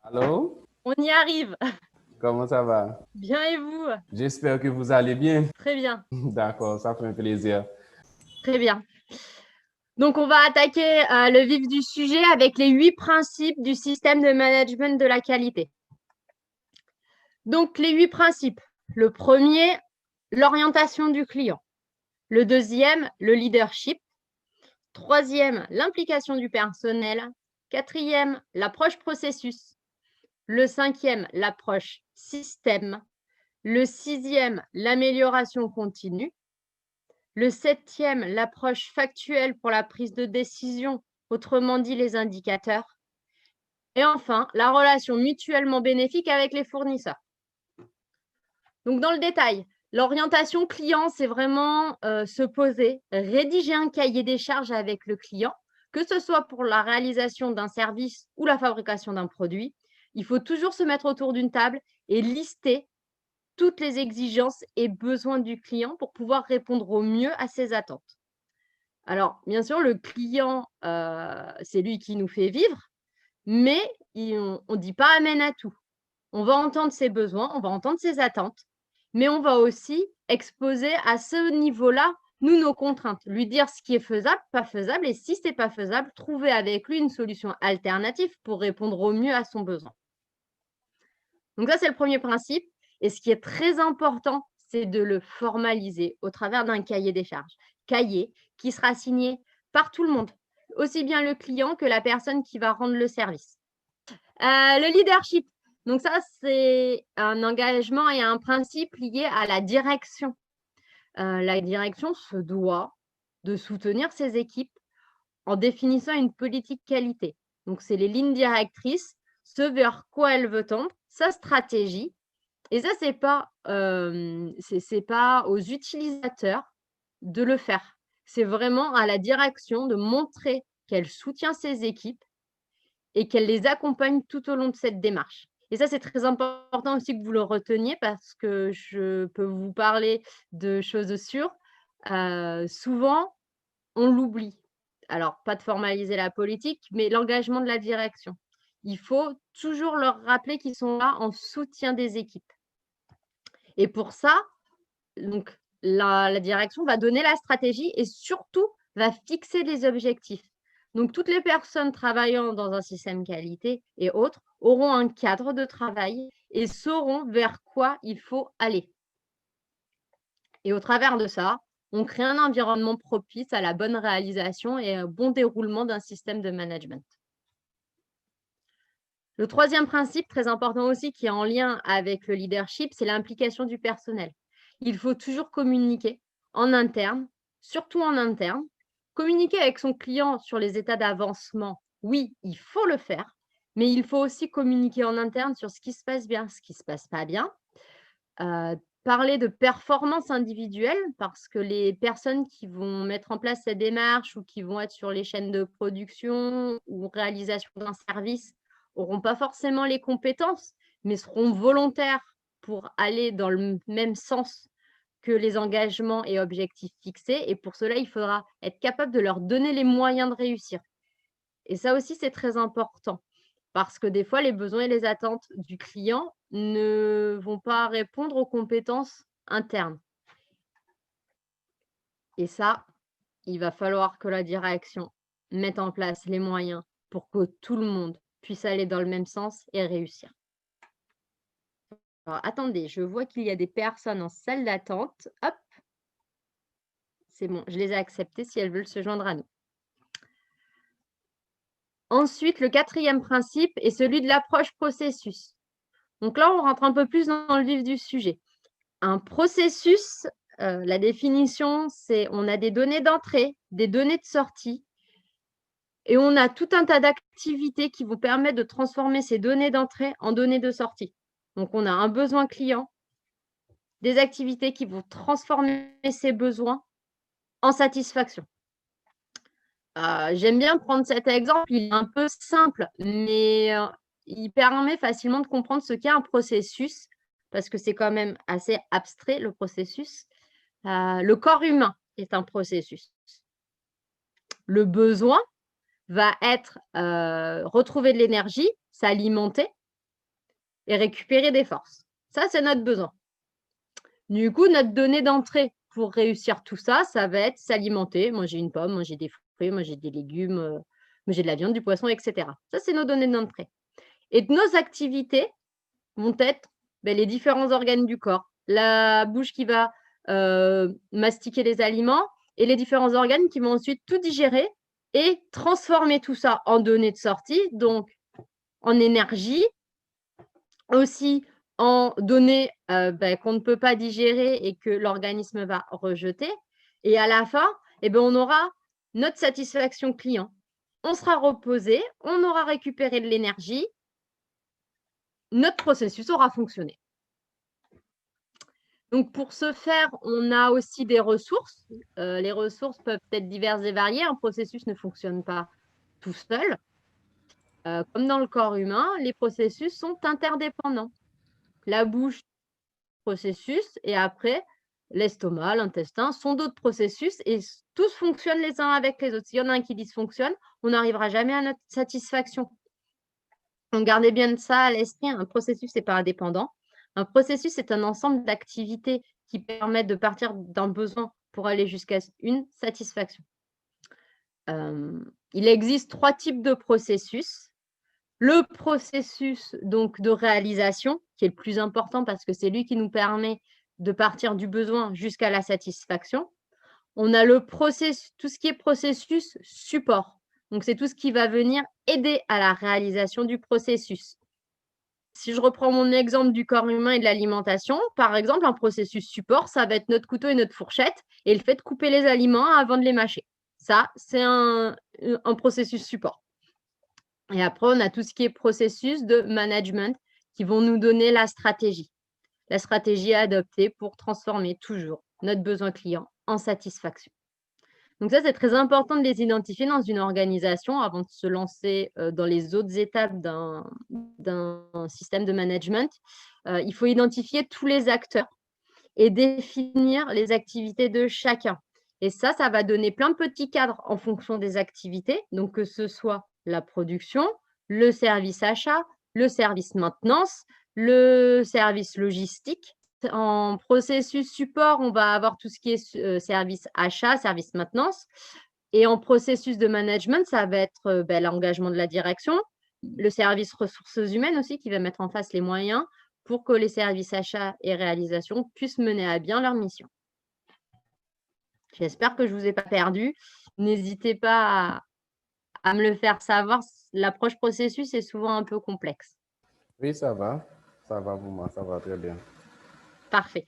Allô? On y arrive. Comment ça va? Bien et vous? J'espère que vous allez bien. Très bien, D'accord, ça fait un plaisir. très bien. Donc, on va attaquer le vif du sujet avec les 8 principes du système de management de la qualité. Donc, les 8 principes. Le premier, l'orientation du client. Le deuxième, le leadership. Troisième, l'implication du personnel. Quatrième, l'approche processus. Le cinquième, l'approche système. Le sixième, l'amélioration continue. Le septième, l'approche factuelle pour la prise de décision, autrement dit les indicateurs. Et enfin, la relation mutuellement bénéfique avec les fournisseurs. Donc, dans le détail, l'orientation client, c'est vraiment se poser, rédiger un cahier des charges avec le client, que ce soit pour la réalisation d'un service ou la fabrication d'un produit. Il faut toujours se mettre autour d'une table et lister toutes les exigences et besoins du client pour pouvoir répondre au mieux à ses attentes. Alors, bien sûr, le client, c'est lui qui nous fait vivre, mais on ne dit pas amen à tout. On va entendre ses besoins, on va entendre ses attentes, mais on va aussi exposer à ce niveau-là, nous, nos contraintes, lui dire ce qui est faisable, pas faisable, et si ce n'est pas faisable, trouver avec lui une solution alternative pour répondre au mieux à son besoin. Donc ça, c'est le premier principe. Et ce qui est très important, c'est de le formaliser au travers d'un cahier des charges. Cahier qui sera signé par tout le monde, aussi bien le client que la personne qui va rendre le service. Le leadership. Donc ça, c'est un engagement et un principe lié à la direction. La direction se doit de soutenir ses équipes en définissant une politique qualité. Donc, c'est les lignes directrices, ce vers quoi elle veut tendre, sa stratégie. Et ça, c'est pas aux utilisateurs de le faire. C'est vraiment à la direction de montrer qu'elle soutient ses équipes et qu'elle les accompagne tout au long de cette démarche. Et ça, c'est très important aussi que vous le reteniez parce que je peux vous parler de choses sûres. Souvent, on l'oublie. Alors, pas de formaliser la politique, mais l'engagement de la direction. Il faut toujours leur rappeler qu'ils sont là en soutien des équipes. Et pour ça, donc, la direction va donner la stratégie et surtout va fixer les objectifs. Donc, toutes les personnes travaillant dans un système qualité et autres auront un cadre de travail et sauront vers quoi il faut aller. Et au travers de ça, on crée un environnement propice à la bonne réalisation et au bon déroulement d'un système de management. Le troisième principe, très important aussi, qui est en lien avec le leadership, c'est l'implication du personnel. Il faut toujours communiquer en interne, surtout en interne. Communiquer avec son client sur les états d'avancement, oui, il faut le faire, mais il faut aussi communiquer en interne sur ce qui se passe bien, ce qui ne se passe pas bien. Parler de performance individuelle parce que les personnes qui vont mettre en place cette démarche ou qui vont être sur les chaînes de production ou réalisation d'un service n'auront pas forcément les compétences, mais seront volontaires pour aller dans le même sens que les engagements et objectifs fixés. Et pour cela, il faudra être capable de leur donner les moyens de réussir. Et ça aussi, c'est très important parce que des fois, les besoins et les attentes du client ne vont pas répondre aux compétences internes. Et ça, il va falloir que la direction mette en place les moyens pour que tout le monde puisse aller dans le même sens et réussir. Alors, attendez, je vois qu'il y a des personnes en salle d'attente. Hop, c'est bon, je les ai acceptées si elles veulent se joindre à nous. Ensuite, le quatrième principe est celui de l'approche processus. Donc là, on rentre un peu plus dans le vif du sujet. Un processus, la définition, c'est on a des données d'entrée, des données de sortie, et on a tout un tas d'activités qui vont permettre de transformer ces données d'entrée en données de sortie. Donc, on a un besoin client, des activités qui vont transformer ces besoins en satisfaction. J'aime bien prendre cet exemple, il est un peu simple, mais il permet facilement de comprendre ce qu'est un processus, parce que c'est quand même assez abstrait, le processus. Le corps humain est un processus. Le besoin va être retrouver de l'énergie, s'alimenter, et récupérer des forces. Ça, c'est notre besoin. Du coup, notre donnée d'entrée pour réussir tout ça, ça va être s'alimenter, manger une pomme, manger des fruits, manger des légumes, manger de la viande, du poisson, etc. Ça, c'est nos données d'entrée. Et nos activités vont être les différents organes du corps. La bouche qui va mastiquer les aliments et les différents organes qui vont ensuite tout digérer et transformer tout ça en données de sortie, donc en énergie, aussi en données qu'on ne peut pas digérer et que l'organisme va rejeter. Et à la fin, on aura notre satisfaction client. On sera reposé, on aura récupéré de l'énergie, notre processus aura fonctionné. Donc, pour ce faire, on a aussi des ressources. Les ressources peuvent être diverses et variées. Un processus ne fonctionne pas tout seul. Comme dans le corps humain, les processus sont interdépendants. La bouche, processus, et après, l'estomac, l'intestin sont d'autres processus et tous fonctionnent les uns avec les autres. S'il y en a un qui dysfonctionne, on n'arrivera jamais à notre satisfaction. Donc, gardez bien ça à l'esprit, un processus n'est pas indépendant. Un processus est un ensemble d'activités qui permettent de partir d'un besoin pour aller jusqu'à une satisfaction. Il existe 3 types de processus. Le processus donc de réalisation, qui est le plus important parce que c'est lui qui nous permet de partir du besoin jusqu'à la satisfaction. On a tout ce qui est processus support. Donc, c'est tout ce qui va venir aider à la réalisation du processus. Si je reprends mon exemple du corps humain et de l'alimentation, par exemple, un processus support, ça va être notre couteau et notre fourchette et le fait de couper les aliments avant de les mâcher. Ça, c'est un processus support. Et après, on a tout ce qui est processus de management qui vont nous donner la stratégie à adopter pour transformer toujours notre besoin client en satisfaction. Donc ça, c'est très important de les identifier dans une organisation avant de se lancer dans les autres étapes d'un système de management. Il faut identifier tous les acteurs et définir les activités de chacun. Et ça va donner plein de petits cadres en fonction des activités, donc que ce soit la production, le service achat, le service maintenance, le service logistique. En processus support, on va avoir tout ce qui est service achat, service maintenance. Et en processus de management, ça va être l'engagement de la direction, le service ressources humaines aussi qui va mettre en face les moyens pour que les services achats et réalisation puissent mener à bien leur mission. J'espère que je ne vous ai pas perdu. N'hésitez pas à me le faire savoir. L'approche processus est souvent un peu complexe. Oui, ça va. Ça va pour moi, ça va très bien. Parfait.